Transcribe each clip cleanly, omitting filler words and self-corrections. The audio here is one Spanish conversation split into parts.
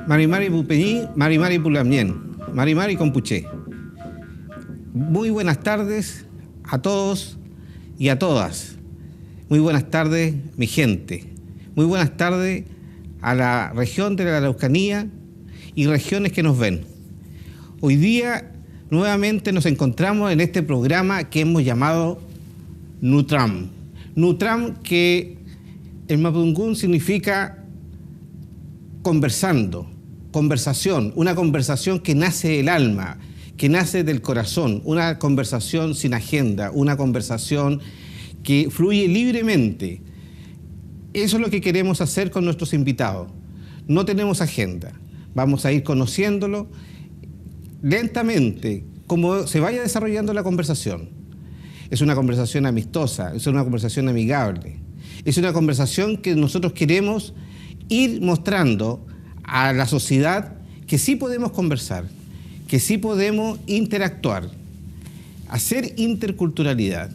Marimari Pupeñí, Marimari Pulamien, Marimari Compuché. Muy buenas tardes a todos y a todas. Muy buenas tardes, mi gente. Muy buenas tardes a la región de la Araucanía y regiones que nos ven. Hoy día nuevamente nos encontramos en este programa que hemos llamado Nutram. Nutram, que en mapudungún significa conversando, conversación, una conversación que nace del alma, que nace del corazón, una conversación sin agenda, una conversación que fluye libremente. Eso es lo que queremos hacer con nuestros invitados. No tenemos agenda, vamos a ir conociéndolo lentamente, como se vaya desarrollando la conversación. Es una conversación amistosa, es una conversación amigable, es una conversación que nosotros queremos ir mostrando a la sociedad que sí podemos conversar, que sí podemos interactuar, hacer interculturalidad.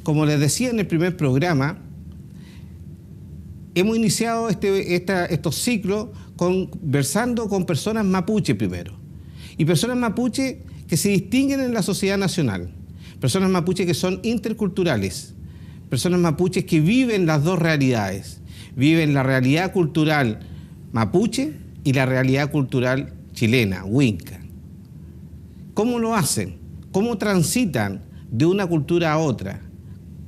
Como les decía en el primer programa, hemos iniciado estos ciclos conversando con personas mapuche primero, y personas mapuche que se distinguen en la sociedad nacional, personas mapuche que son interculturales, personas mapuches que viven las dos realidades, viven la realidad cultural mapuche y la realidad cultural chilena, huinca. ¿Cómo lo hacen? ¿Cómo transitan de una cultura a otra?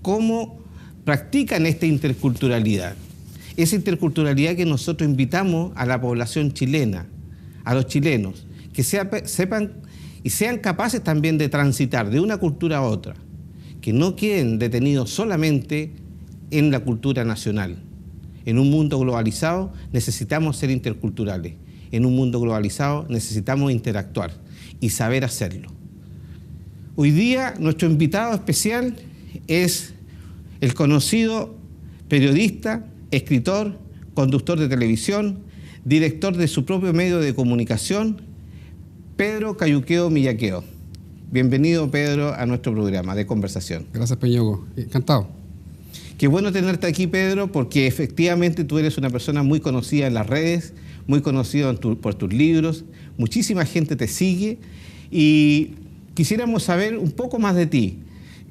¿Cómo practican esta interculturalidad? Esa interculturalidad que nosotros invitamos a la población chilena, a los chilenos, que sepan y sean capaces también de transitar de una cultura a otra, que no queden detenidos solamente en la cultura nacional. En un mundo globalizado necesitamos ser interculturales. En un mundo globalizado necesitamos interactuar y saber hacerlo. Hoy día nuestro invitado especial es el conocido periodista, escritor, conductor de televisión, director de su propio medio de comunicación, Pedro Cayuqueo Millaqueo. Bienvenido, Pedro, a nuestro programa de conversación. Gracias, Peñugo. Encantado. Qué bueno tenerte aquí, Pedro, porque efectivamente tú eres una persona muy conocida en las redes, muy conocido por tus libros, muchísima gente te sigue y quisiéramos saber un poco más de ti.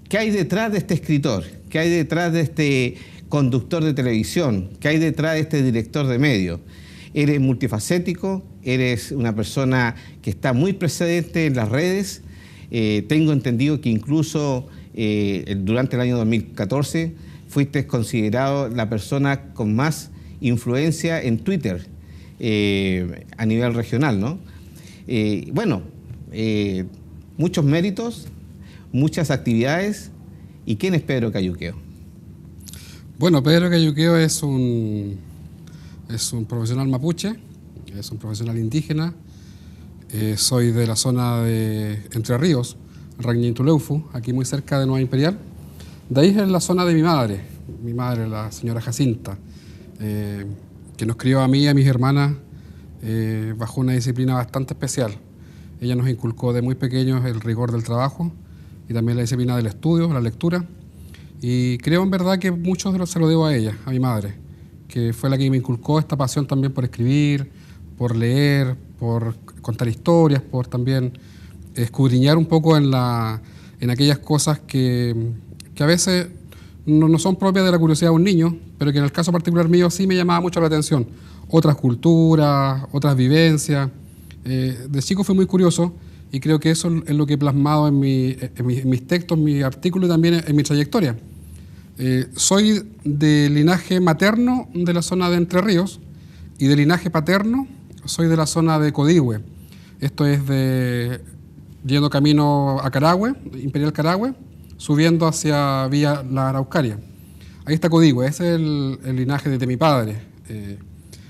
¿Qué hay detrás de este escritor? ¿Qué hay detrás de este conductor de televisión? ¿Qué hay detrás de este director de medios? Eres multifacético, eres una persona que está muy presente en las redes. Tengo entendido que incluso durante el año 2014 fuiste considerado la persona con más influencia en Twitter a nivel regional, ¿no? Muchos méritos, muchas actividades. ¿Y quién es Pedro Cayuqueo? Bueno, Pedro Cayuqueo es un profesional mapuche, es un profesional indígena. Soy de la zona de Entre Ríos, Ragnintuleufu, aquí muy cerca de Nueva Imperial. De ahí es la zona de mi madre, la señora Jacinta, que nos crió a mí y a mis hermanas bajo una disciplina bastante especial. Ella nos inculcó de muy pequeños el rigor del trabajo y también la disciplina del estudio, la lectura. Y creo en verdad que mucho se lo debo a ella, a mi madre, que fue la que me inculcó esta pasión también por escribir, por leer, por contar historias, por también escudriñar un poco en aquellas cosas que a veces no son propias de la curiosidad de un niño, pero que en el caso particular mío sí me llamaba mucho la atención. Otras culturas, otras vivencias. De chico fui muy curioso y creo que eso es lo que he plasmado en mis textos, en mis artículos y también en mi trayectoria. Soy de linaje materno de la zona de Entre Ríos y de linaje paterno soy de la zona de Codigüe. Esto es yendo camino a Carahue, Imperial Carahue, subiendo hacia Villa La Araucaria. Ahí está Codigüe, ese es el linaje de mi padre,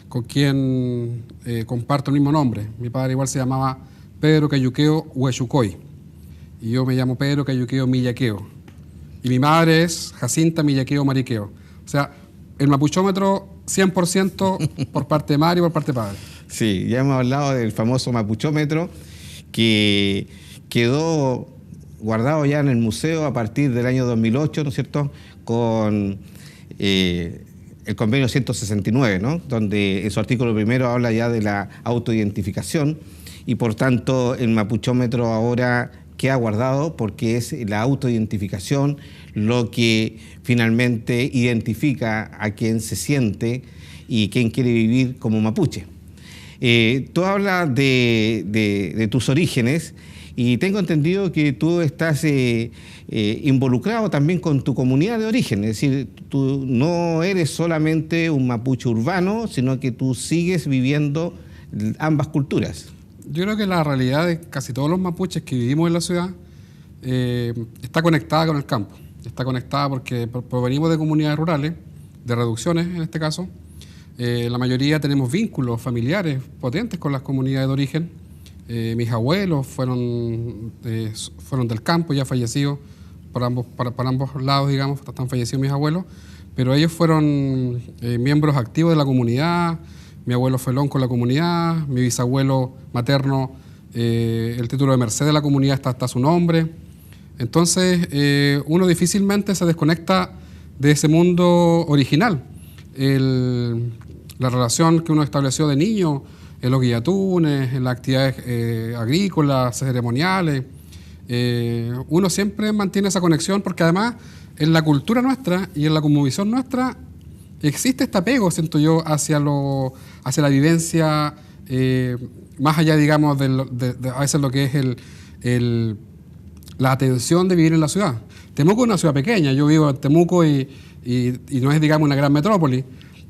con quien comparto el mismo nombre. Mi padre igual se llamaba Pedro Cayuqueo Huechucoy, y yo me llamo Pedro Cayuqueo Millaqueo. Y mi madre es Jacinta Millaqueo Mariqueo. O sea, el mapuchómetro 100% por parte de madre y por parte de padre. Sí, ya hemos hablado del famoso mapuchómetro, que quedó guardado ya en el museo a partir del año 2008, ¿no es cierto?, con el convenio 169, ¿no?, donde en su artículo primero habla ya de la autoidentificación y por tanto el mapuchómetro ahora queda guardado porque es la autoidentificación lo que finalmente identifica a quien se siente y quien quiere vivir como mapuche. Tú hablas de tus orígenes y tengo entendido que tú estás involucrado también con tu comunidad de origen, es decir, tú no eres solamente un mapuche urbano, sino que tú sigues viviendo ambas culturas. Yo creo que la realidad de casi todos los mapuches que vivimos en la ciudad está conectada con el campo. Está conectada porque provenimos de comunidades rurales, de reducciones en este caso. La mayoría tenemos vínculos familiares potentes con las comunidades de origen. Mis abuelos fueron del campo, ya fallecidos para ambos lados, digamos, están fallecidos mis abuelos, pero ellos fueron miembros activos de la comunidad. Mi abuelo fue con la comunidad, mi bisabuelo materno, el título de merced de la comunidad está su nombre. Entonces, uno difícilmente se desconecta de ese mundo original. La relación que uno estableció de niño en los guillatunes, en las actividades agrícolas, ceremoniales, uno siempre mantiene esa conexión porque además en la cultura nuestra y en la cosmovisión nuestra existe este apego, siento yo, hacia la vivencia, más allá, digamos, de a veces lo que es la atención de vivir en la ciudad. Temuco es una ciudad pequeña, yo vivo en Temuco y no es, digamos, una gran metrópoli,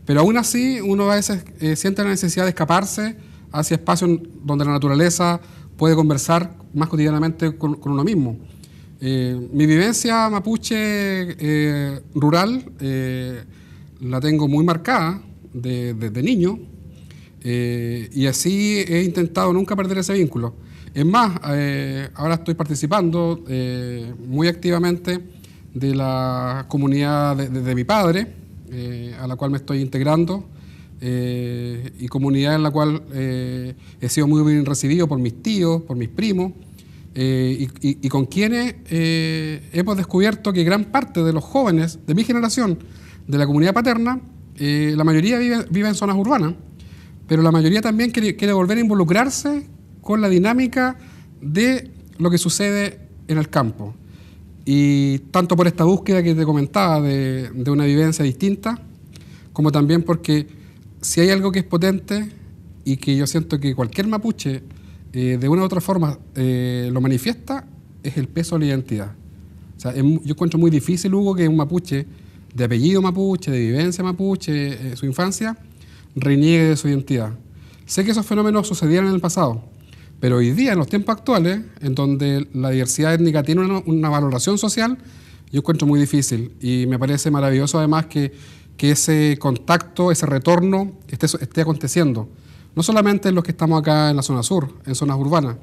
pero aún así uno a veces siente la necesidad de escaparse hacia espacios donde la naturaleza puede conversar más cotidianamente con uno mismo. Mi vivencia mapuche rural la tengo muy marcada desde niño y así he intentado nunca perder ese vínculo. Es más, ahora estoy participando muy activamente de la comunidad de mi padre, a la cual me estoy integrando, y comunidad en la cual he sido muy bien recibido por mis tíos, por mis primos, y con quienes hemos descubierto que gran parte de los jóvenes de mi generación, de la comunidad paterna, la mayoría vive en zonas urbanas, pero la mayoría también quiere volver a involucrarse con la dinámica de lo que sucede en el campo. Y tanto por esta búsqueda que te comentaba de una vivencia distinta, como también porque si hay algo que es potente y que yo siento que cualquier mapuche de una u otra forma lo manifiesta, es el peso de la identidad. O sea, yo encuentro muy difícil, Hugo, que un mapuche de apellido mapuche, de vivencia mapuche, su infancia, reniegue de su identidad. Sé que esos fenómenos sucedieron en el pasado, pero hoy día, en los tiempos actuales, en donde la diversidad étnica tiene una valoración social, yo encuentro muy difícil y me parece maravilloso además que ese contacto, ese retorno esté aconteciendo. No solamente en los que estamos acá en la zona sur, en zonas urbanas,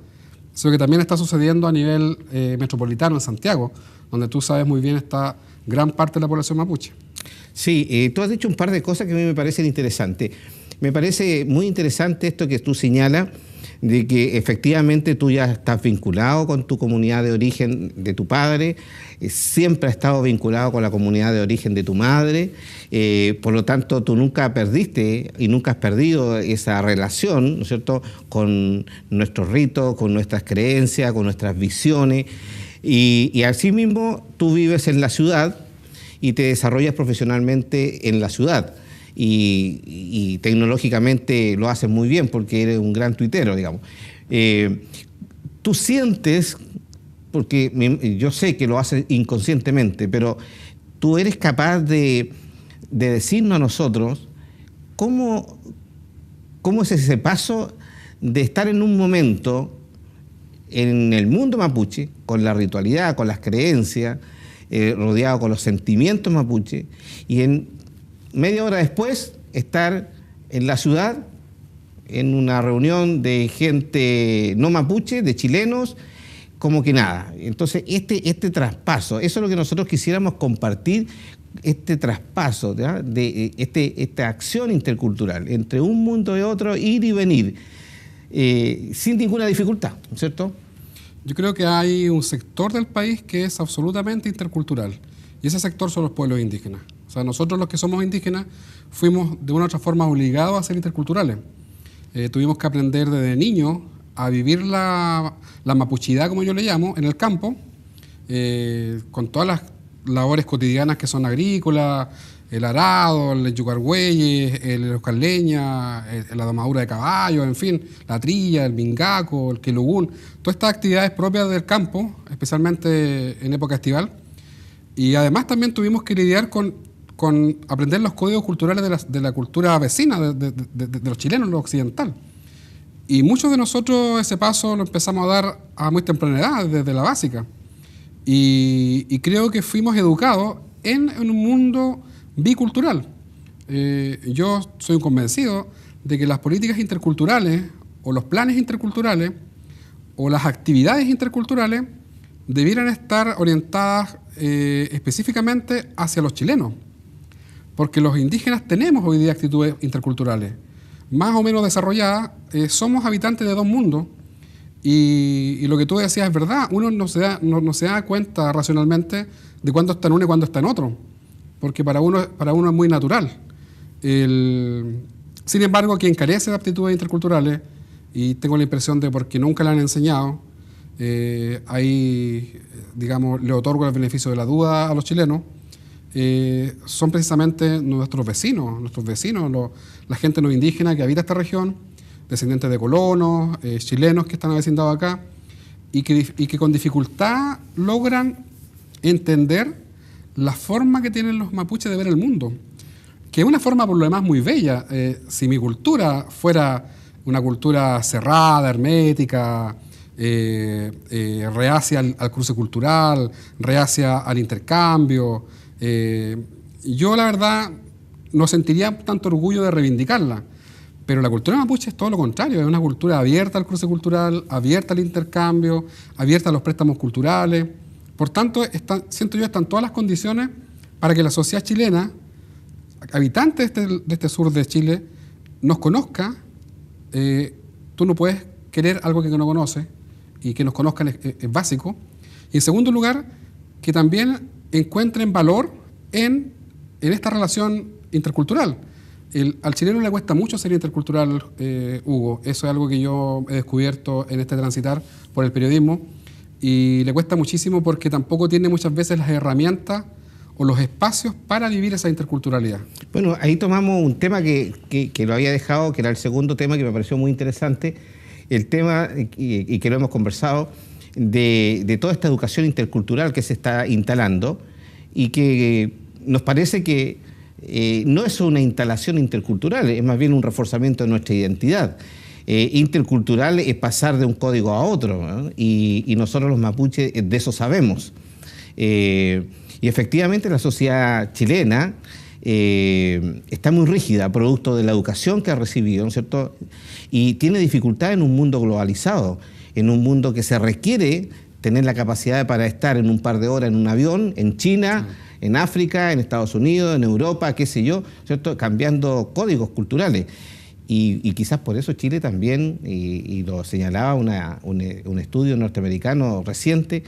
sino que también está sucediendo a nivel metropolitano en Santiago, donde tú sabes muy bien está gran parte de la población mapuche. Sí, tú has dicho un par de cosas que a mí me parecen interesantes. Me parece muy interesante esto que tú señalas, de que efectivamente tú ya estás vinculado con tu comunidad de origen de tu padre, siempre has estado vinculado con la comunidad de origen de tu madre, por lo tanto tú nunca perdiste y nunca has perdido esa relación, ¿no es cierto?, con nuestros ritos, con nuestras creencias, con nuestras visiones, y asimismo tú vives en la ciudad y te desarrollas profesionalmente en la ciudad. Y tecnológicamente lo haces muy bien porque eres un gran tuitero, digamos. Tú sientes, porque yo sé que lo haces inconscientemente, pero tú eres capaz de decirnos a nosotros cómo es ese paso de estar en un momento en el mundo mapuche, con la ritualidad, con las creencias, rodeado con los sentimientos mapuche, y en media hora después estar en la ciudad, en una reunión de gente no mapuche, de chilenos, como que nada. Entonces, este traspaso, eso es lo que nosotros quisiéramos compartir, este traspaso, ¿ya?, de esta acción intercultural entre un mundo y otro, ir y venir, sin ninguna dificultad, ¿no es cierto? Yo creo que hay un sector del país que es absolutamente intercultural, y ese sector son los pueblos indígenas. O sea, nosotros los que somos indígenas fuimos de una u otra forma obligados a ser interculturales. Tuvimos que aprender desde niños a vivir la mapuchidad, como yo le llamo, en el campo, con todas las labores cotidianas que son agrícolas, el arado, el yucargüeyes, el buscar leña, la domadura de caballos, en fin, la trilla, el mingaco, el quelugún, todas estas actividades propias del campo, especialmente en época estival. Y además también tuvimos que lidiar con aprender los códigos culturales de la cultura vecina, de los chilenos, lo occidental. Y muchos de nosotros ese paso lo empezamos a dar a muy temprana edad, desde la básica. Y creo que fuimos educados en un mundo bicultural. Yo soy convencido de que las políticas interculturales o los planes interculturales o las actividades interculturales debieran estar orientadas específicamente hacia los chilenos, porque los indígenas tenemos hoy día actitudes interculturales más o menos desarrolladas. Somos habitantes de dos mundos, y lo que tú decías es verdad. Uno no se da cuenta racionalmente de cuándo está en uno y cuándo está en otro, porque para uno es muy natural. Sin embargo, quien carece de aptitudes interculturales, y tengo la impresión de porque nunca le han enseñado, ahí, digamos, le otorgo el beneficio de la duda a los chilenos, son precisamente nuestros vecinos, la gente no indígena que habita esta región, descendientes de colonos, chilenos que están avecindados acá, y que con dificultad logran entender la forma que tienen los mapuches de ver el mundo, que es una forma por lo demás muy bella. Si mi cultura fuera una cultura cerrada, hermética, reacia al cruce cultural, reacia al intercambio, yo la verdad no sentiría tanto orgullo de reivindicarla. Pero la cultura mapuche es todo lo contrario, es una cultura abierta al cruce cultural, abierta al intercambio, abierta a los préstamos culturales. Por tanto, siento yo, están todas las condiciones para que la sociedad chilena, habitantes de este sur de Chile, nos conozca. Tú no puedes querer algo que no conoces, y que nos conozcan es básico. Y en segundo lugar, que también encuentren valor en esta relación intercultural. Al chileno le cuesta mucho ser intercultural, Hugo. Eso es algo que yo he descubierto en este transitar por el periodismo, y le cuesta muchísimo porque tampoco tiene muchas veces las herramientas o los espacios para vivir esa interculturalidad. Bueno, ahí tomamos un tema que lo había dejado, que era el segundo tema, que me pareció muy interesante, el tema, y que lo hemos conversado, de toda esta educación intercultural que se está instalando, y que nos parece que no es una instalación intercultural, es más bien un reforzamiento de nuestra identidad. Intercultural es pasar de un código a otro, ¿no? Y nosotros los mapuches de eso sabemos. Y efectivamente la sociedad chilena está muy rígida, producto de la educación que ha recibido, ¿no es cierto? Y tiene dificultad en un mundo globalizado, en un mundo que se requiere tener la capacidad para estar en un par de horas en un avión, en China, en África, en Estados Unidos, en Europa, qué sé yo, ¿cierto? Cambiando códigos culturales. Y quizás por eso Chile también, y lo señalaba un estudio norteamericano reciente,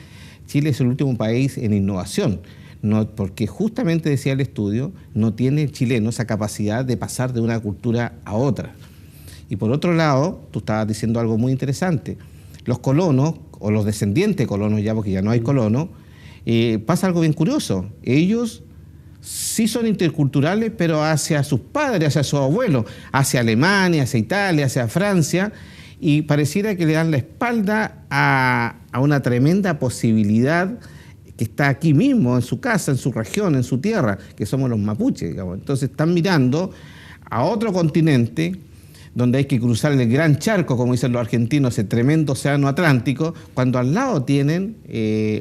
Chile es el último país en innovación, no, porque justamente, decía el estudio, no tiene el chileno esa capacidad de pasar de una cultura a otra. Y por otro lado, tú estabas diciendo algo muy interesante, los colonos, o los descendientes de colonos ya, porque ya no hay colonos, pasa algo bien curioso. Ellos sí son interculturales, pero hacia sus padres, hacia sus abuelos, hacia Alemania, hacia Italia, hacia Francia, y pareciera que le dan la espalda a una tremenda posibilidad que está aquí mismo, en su casa, en su región, en su tierra, que somos los mapuches, digamos. Entonces están mirando a otro continente donde hay que cruzar el gran charco, como dicen los argentinos, el tremendo océano Atlántico, cuando al lado tienen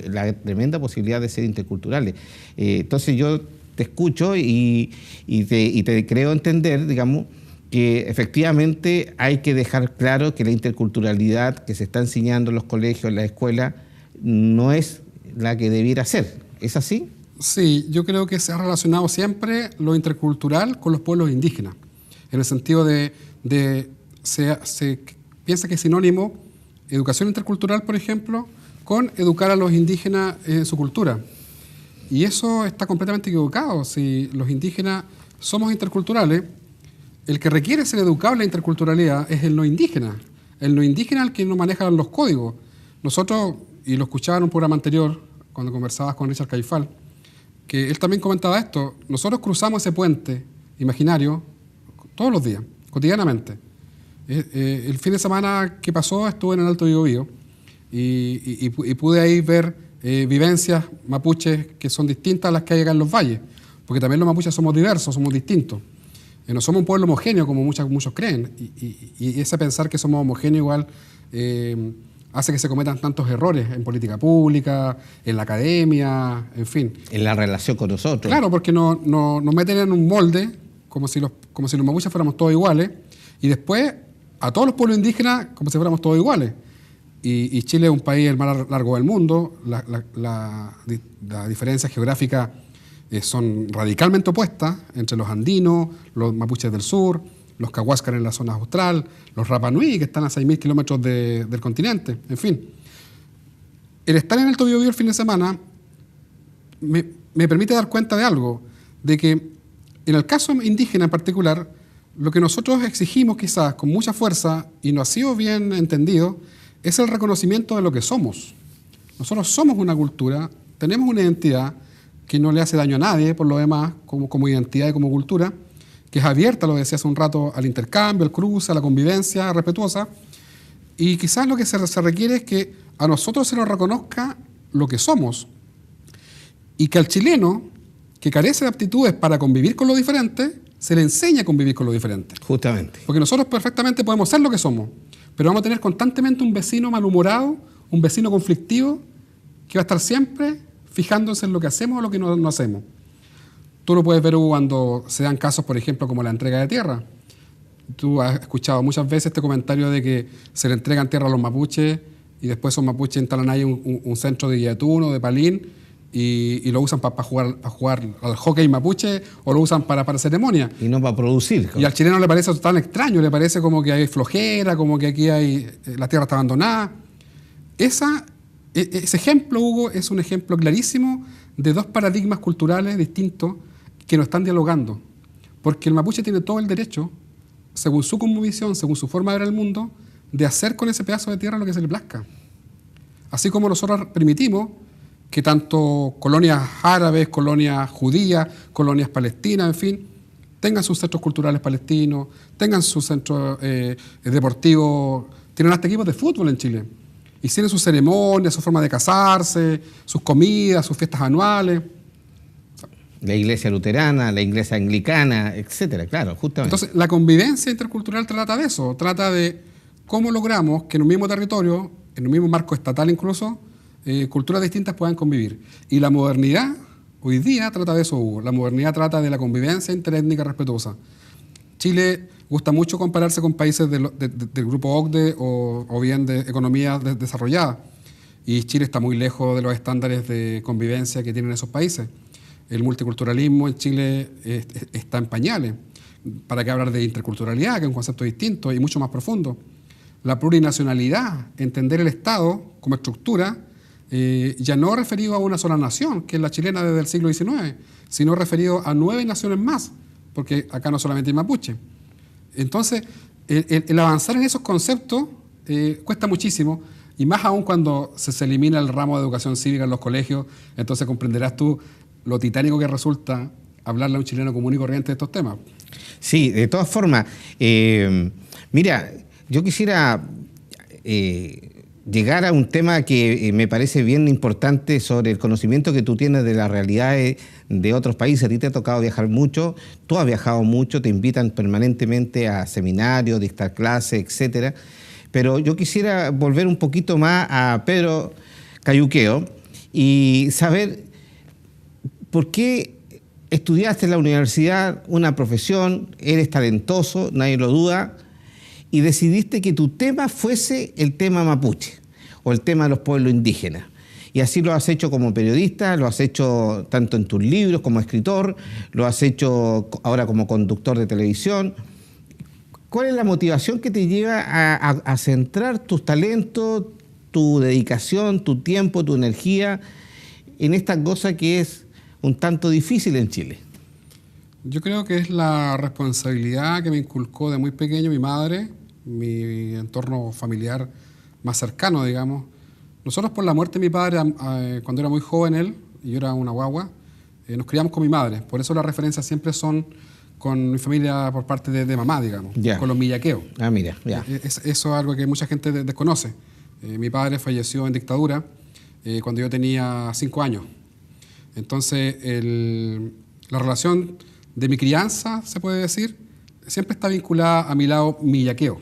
la tremenda posibilidad de ser interculturales. Entonces yo te escucho y te creo entender, digamos, que efectivamente hay que dejar claro que la interculturalidad que se está enseñando en los colegios, en la escuela, no es la que debiera ser. ¿Es así? Sí, yo creo que se ha relacionado siempre lo intercultural con los pueblos indígenas, en el sentido se piensa que es sinónimo educación intercultural, por ejemplo, con educar a los indígenas en su cultura. Y eso está completamente equivocado. Si los indígenas somos interculturales, el que requiere ser educado en la interculturalidad es el no indígena. El no indígena es el que no maneja los códigos. Nosotros, y lo escuchaba en un programa anterior, cuando conversabas con Richard Caifal, que él también comentaba esto, nosotros cruzamos ese puente imaginario todos los días, cotidianamente. El fin de semana que pasó estuve en el Alto Biobío y pude ahí ver vivencias mapuches que son distintas a las que hay acá en los valles, porque también los mapuches somos diversos, somos distintos. No somos un pueblo homogéneo como muchos creen, y ese pensar que somos homogéneos igual hace que se cometan tantos errores en política pública, en la academia, en fin. En la relación con nosotros. Claro, porque nos meten en un molde como si los mapuches fuéramos todos iguales, y después a todos los pueblos indígenas como si fuéramos todos iguales. Y Chile es un país el más largo del mundo, las diferencias geográficas son radicalmente opuestas entre los andinos, los mapuches del sur, los cahuáscar en la zona austral, los Rapa Nui, que están a 6.000 kilómetros del continente, en fin. El estar en el Alto Biobío el fin de semana me permite dar cuenta de algo, de que en el caso indígena en particular, lo que nosotros exigimos quizás con mucha fuerza, y no ha sido bien entendido, es el reconocimiento de lo que somos. Nosotros somos una cultura, tenemos una identidad que no le hace daño a nadie, por lo demás, como identidad y como cultura, que es abierta, lo decía hace un rato, al intercambio, al cruce, a la convivencia respetuosa, y quizás lo que se requiere es que a nosotros se nos reconozca lo que somos, y que al chileno, que carece de aptitudes para convivir con lo diferente, se le enseña a convivir con lo diferente. Justamente. Porque nosotros perfectamente podemos ser lo que somos, pero vamos a tener constantemente un vecino malhumorado, un vecino conflictivo, que va a estar siempre fijándose en lo que hacemos o lo que no hacemos. Tú lo puedes ver cuando se dan casos, por ejemplo, como la entrega de tierra. Tú has escuchado muchas veces este comentario de que se le entregan tierra a los mapuches y después esos mapuches instalan ahí un centro de guillatún o de palín y lo usan para jugar al hockey mapuche o lo usan para ceremonias. Y no para producir. Y al chileno le parece tan extraño, le parece como que hay flojera, como que aquí la tierra está abandonada. Ese ejemplo, Hugo, es un ejemplo clarísimo de dos paradigmas culturales distintos que no están dialogando. Porque el mapuche tiene todo el derecho, según su cosmovisión, según su forma de ver el mundo, de hacer con ese pedazo de tierra lo que se le plazca. Así como nosotros permitimos que tanto colonias árabes, colonias judías, colonias palestinas, en fin, tengan sus centros culturales palestinos, tengan sus centros deportivos, tienen hasta equipos de fútbol en Chile. Y tienen sus ceremonias, su forma de casarse, sus comidas, sus fiestas anuales. La iglesia luterana, la iglesia anglicana, etcétera, claro, justamente. Entonces, la convivencia intercultural trata de eso, trata de cómo logramos que en un mismo territorio, en un mismo marco estatal incluso, culturas distintas puedan convivir. Y la modernidad, hoy día, trata de eso, Hugo. La modernidad trata de la convivencia interétnica respetuosa. Chile gusta mucho compararse con países del grupo OCDE o bien de economías desarrolladas. Y Chile está muy lejos de los estándares de convivencia que tienen esos países. El multiculturalismo en Chile está en pañales. ¿Para qué hablar de interculturalidad, que es un concepto distinto y mucho más profundo? La plurinacionalidad, entender el Estado como estructura, ya no referido a una sola nación, que es la chilena desde el siglo XIX, sino referido a 9 naciones más, porque acá no solamente hay mapuche. Entonces, el avanzar en esos conceptos cuesta muchísimo, y más aún cuando se elimina el ramo de educación cívica en los colegios, entonces comprenderás tú lo titánico que resulta hablarle a un chileno común y corriente de estos temas. Sí, de todas formas, mira, yo quisiera llegar a un tema que me parece bien importante sobre el conocimiento que tú tienes de las realidades de otros países. A ti te ha tocado viajar mucho, tú has viajado mucho, te invitan permanentemente a seminarios, dictar clases, etcétera. Pero yo quisiera volver un poquito más a Pedro Cayuqueo y saber por qué estudiaste en la universidad una profesión, eres talentoso, nadie lo duda, y decidiste que tu tema fuese el tema mapuche o el tema de los pueblos indígenas. Y así lo has hecho como periodista, lo has hecho tanto en tus libros como escritor, lo has hecho ahora como conductor de televisión. ¿Cuál es la motivación que te lleva a centrar tus talentos, tu dedicación, tu tiempo, tu energía en esta cosa que es un tanto difícil en Chile? Yo creo que es la responsabilidad que me inculcó de muy pequeño mi madre, mi entorno familiar más cercano, digamos. Nosotros, por la muerte de mi padre, cuando era muy joven él, y yo era una guagua, nos criamos con mi madre. Por eso las referencias siempre son con mi familia por parte de mamá, digamos, con los millaqueos. Ah, mira, ya. Eso es algo que mucha gente desconoce. Mi padre falleció en dictadura cuando yo tenía 5 años. Entonces, la relación de mi crianza, se puede decir, siempre está vinculada a mi lado millaqueo.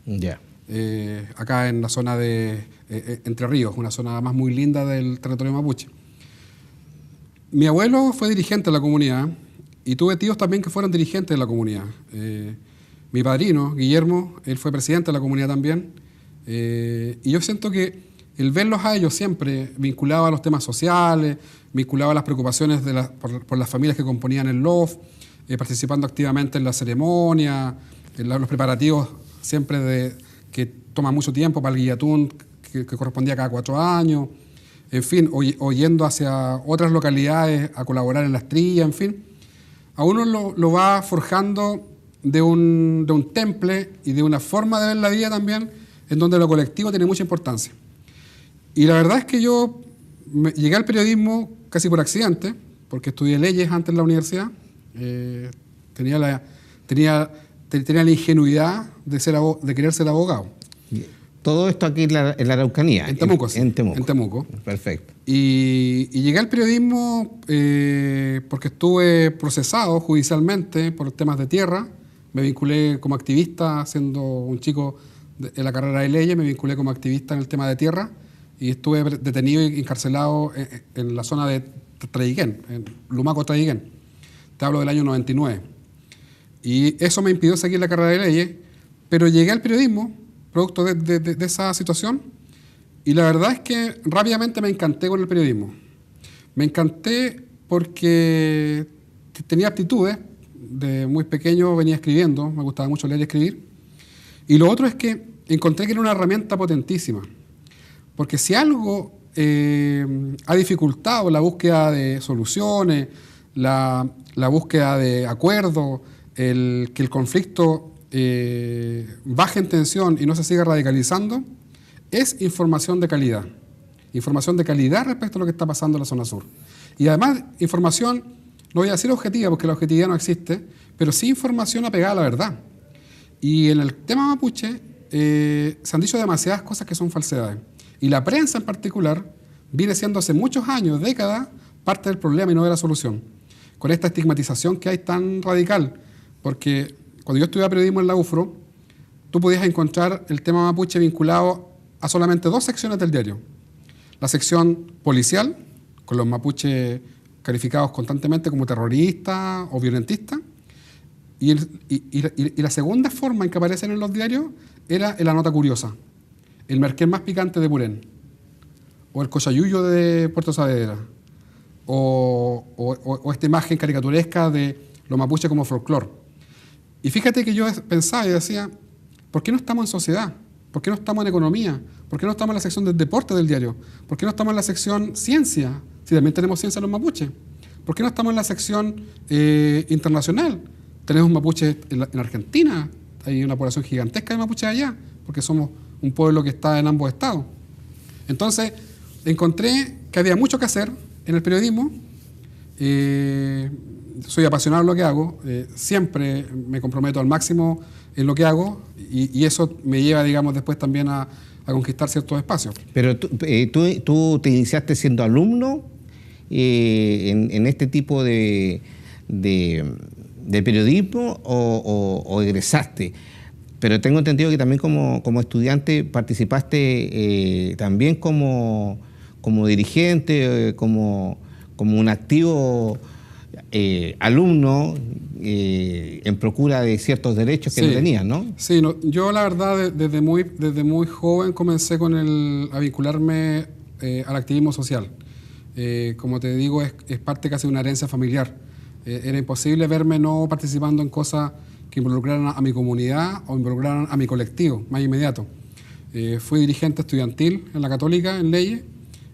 Ya. Acá en la zona de Entre Ríos, una zona más muy linda del territorio mapuche. Mi abuelo fue dirigente de la comunidad y tuve tíos también que fueron dirigentes de la comunidad. Mi padrino, Guillermo, él fue presidente de la comunidad también. Y yo siento que el verlos a ellos siempre vinculados a los temas sociales, vinculados a las preocupaciones por las familias que componían el LOF, participando activamente en la ceremonia, en los preparativos siempre que toma mucho tiempo para el guillatún, que correspondía cada 4 años, en fin, o yendo hacia otras localidades a colaborar en las trillas, en fin. A uno lo va forjando de un temple y de una forma de ver la vida también, en donde lo colectivo tiene mucha importancia. Y la verdad es que yo llegué al periodismo casi por accidente, porque estudié leyes antes en la universidad. Tenía la ingenuidad de querer ser abogado. Todo esto aquí en la Araucanía. En Temuco, sí. En Temuco. En Temuco. Perfecto. Y llegué al periodismo porque estuve procesado judicialmente por temas de tierra. Me vinculé como activista, siendo un chico en la carrera de leyes, me vinculé como activista en el tema de tierra y estuve detenido y encarcelado en la zona de Traiguén, en Lumaco, Traiguén. Te hablo del año 99. Y eso me impidió seguir la carrera de leyes, pero llegué al periodismo producto de esa situación y la verdad es que rápidamente me encanté con el periodismo. Me encanté porque tenía aptitudes, de muy pequeño venía escribiendo, me gustaba mucho leer y escribir. Y lo otro es que encontré que era una herramienta potentísima, porque si algo ha dificultado la búsqueda de soluciones, la búsqueda de acuerdos, que el conflicto baje en tensión y no se siga radicalizando, es información de calidad. Información de calidad respecto a lo que está pasando en la zona sur. Y además, información, no voy a decir objetiva, porque la objetividad no existe, pero sí información apegada a la verdad. Y en el tema mapuche se han dicho demasiadas cosas que son falsedades. Y la prensa en particular viene siendo hace muchos años, décadas, parte del problema y no de la solución. Con esta estigmatización que hay tan radical. Porque cuando yo estudiaba periodismo en la UFRO, tú podías encontrar el tema mapuche vinculado a solamente 2 secciones del diario. La sección policial, con los mapuches calificados constantemente como terroristas o violentistas, y la segunda forma en que aparecen en los diarios era en la nota curiosa, el merquén más picante de Purén, o el cochayuyo de Puerto Saavedra, o esta imagen caricaturesca de los mapuches como folclore. Y fíjate que yo pensaba y decía, ¿por qué no estamos en sociedad? ¿Por qué no estamos en economía? ¿Por qué no estamos en la sección del deporte del diario? ¿Por qué no estamos en la sección ciencia? Si también tenemos ciencia en los mapuches. ¿Por qué no estamos en la sección internacional? Tenemos mapuches en Argentina, hay una población gigantesca de mapuches allá, porque somos un pueblo que está en ambos estados. Entonces, encontré que había mucho que hacer en el periodismo. Soy apasionado en lo que hago, siempre me comprometo al máximo en lo que hago y eso me lleva, digamos, después también a conquistar ciertos espacios. Pero tú te iniciaste siendo alumno en este tipo de periodismo o egresaste. Pero tengo entendido que también como estudiante participaste también como dirigente, como un activo alumno en procura de ciertos derechos que no tenías, ¿no? Sí, yo la verdad desde muy joven comencé a vincularme al activismo social. Como te digo, es parte casi de una herencia familiar. Era imposible verme no participando en cosas que involucraran a mi comunidad o involucraran a mi colectivo más inmediato. Fui dirigente estudiantil en la Católica, en leyes,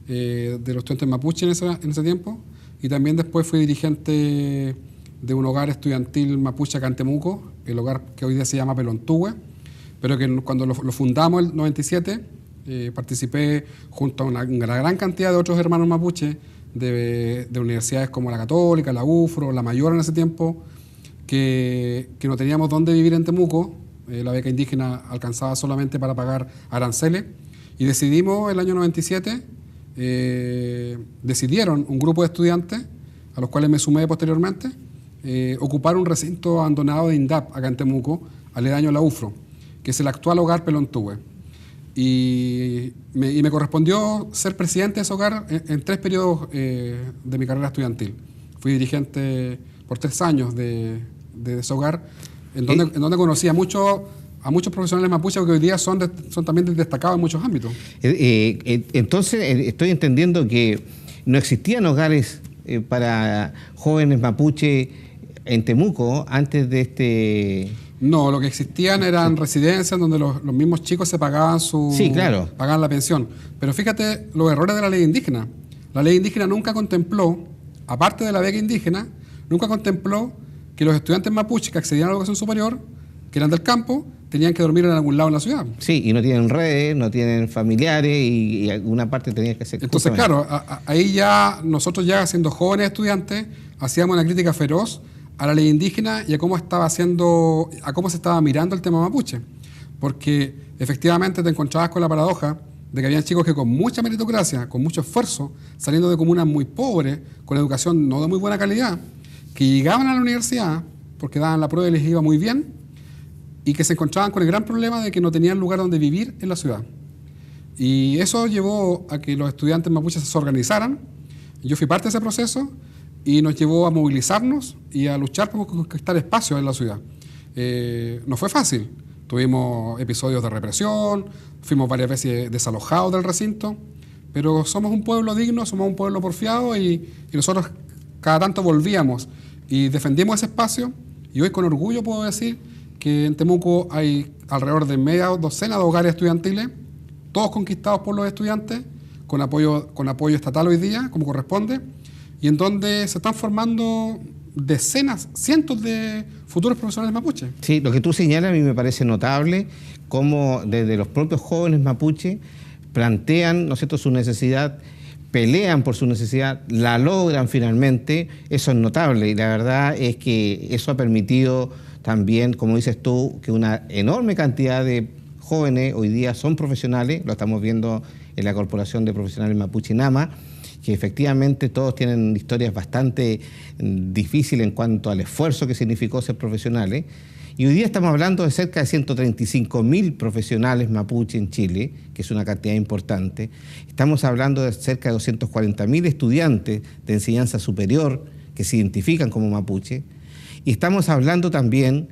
de los estudiantes mapuche en ese tiempo, y también después fui dirigente de un hogar estudiantil mapuche acá en Temuco, el hogar que hoy día se llama Pelontúe, pero que cuando lo fundamos en el 97, participé junto a una gran cantidad de otros hermanos mapuche de universidades como la Católica, la UFRO, la Mayor en ese tiempo, que no teníamos dónde vivir en Temuco. La beca indígena alcanzaba solamente para pagar aranceles, y decidimos el año 97, decidieron un grupo de estudiantes, a los cuales me sumé posteriormente, ocupar un recinto abandonado de INDAP acá en Temuco, aledaño a la UFRO, que es el actual hogar Pelontúe. Y me correspondió ser presidente de ese hogar en 3 periodos de mi carrera estudiantil. Fui dirigente por 3 años de ese hogar, en donde conocí a muchos profesionales mapuches que hoy día son también destacados en muchos ámbitos. Entonces, estoy entendiendo que no existían hogares para jóvenes mapuche en Temuco antes de este... No, lo que existían eran residencias donde los mismos chicos se pagaban pagaban la pensión. Pero fíjate los errores de la ley indígena. La ley indígena nunca contempló, aparte de la beca indígena, nunca contempló que los estudiantes mapuches que accedían a la educación superior, que eran del campo, tenían que dormir en algún lado en la ciudad. Sí, y no tienen redes, no tienen familiares, y alguna parte tenía que ser... Entonces, claro, ahí ya nosotros, ya siendo jóvenes estudiantes, hacíamos una crítica feroz a la ley indígena y a cómo se estaba mirando el tema mapuche. Porque efectivamente te encontrabas con la paradoja de que había chicos que con mucha meritocracia, con mucho esfuerzo, saliendo de comunas muy pobres, con educación no de muy buena calidad, que llegaban a la universidad porque daban la prueba y les iba muy bien, y que se encontraban con el gran problema de que no tenían lugar donde vivir en la ciudad. Y eso llevó a que los estudiantes mapuches se organizaran. Yo fui parte de ese proceso y nos llevó a movilizarnos y a luchar por conquistar espacios en la ciudad. No fue fácil. Tuvimos episodios de represión, fuimos varias veces desalojados del recinto, pero somos un pueblo digno, somos un pueblo porfiado, y nosotros cada tanto volvíamos y defendimos ese espacio, y hoy con orgullo puedo decir que en Temuco hay alrededor de media docena de hogares estudiantiles, todos conquistados por los estudiantes, con apoyo estatal hoy día, como corresponde, y en donde se están formando decenas, cientos de futuros profesionales mapuches. Sí, lo que tú señalas a mí me parece notable, cómo desde los propios jóvenes mapuches plantean, ¿no es cierto?, su necesidad, pelean por su necesidad, la logran finalmente. Eso es notable, y la verdad es que eso ha permitido también, como dices tú, que una enorme cantidad de jóvenes hoy día son profesionales. Lo estamos viendo en la Corporación de Profesionales Mapuche Nama, que efectivamente todos tienen historias bastante difíciles en cuanto al esfuerzo que significó ser profesionales. Y hoy día estamos hablando de cerca de 135.000 profesionales mapuche en Chile, que es una cantidad importante. Estamos hablando de cerca de 240.000 estudiantes de enseñanza superior que se identifican como mapuche. Y estamos hablando también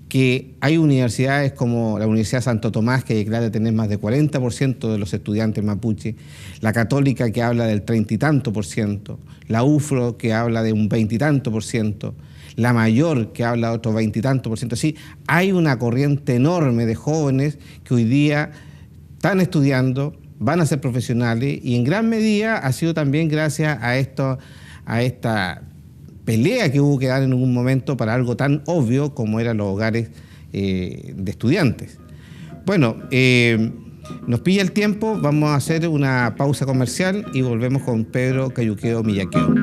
que hay universidades como la Universidad Santo Tomás, que declara tener más de 40% de los estudiantes mapuche, la Católica, que habla del 30 y tanto por ciento, la UFRO, que habla de un 20 y tanto por ciento, la Mayor, que habla de otro 20 y tanto por ciento. Sí, hay una corriente enorme de jóvenes que hoy día están estudiando, van a ser profesionales, y en gran medida ha sido también gracias a esta pelea que hubo que dar en algún momento para algo tan obvio como eran los hogares de estudiantes. Bueno, nos pilla el tiempo, vamos a hacer una pausa comercial y volvemos con Pedro Cayuqueo Millaqueo.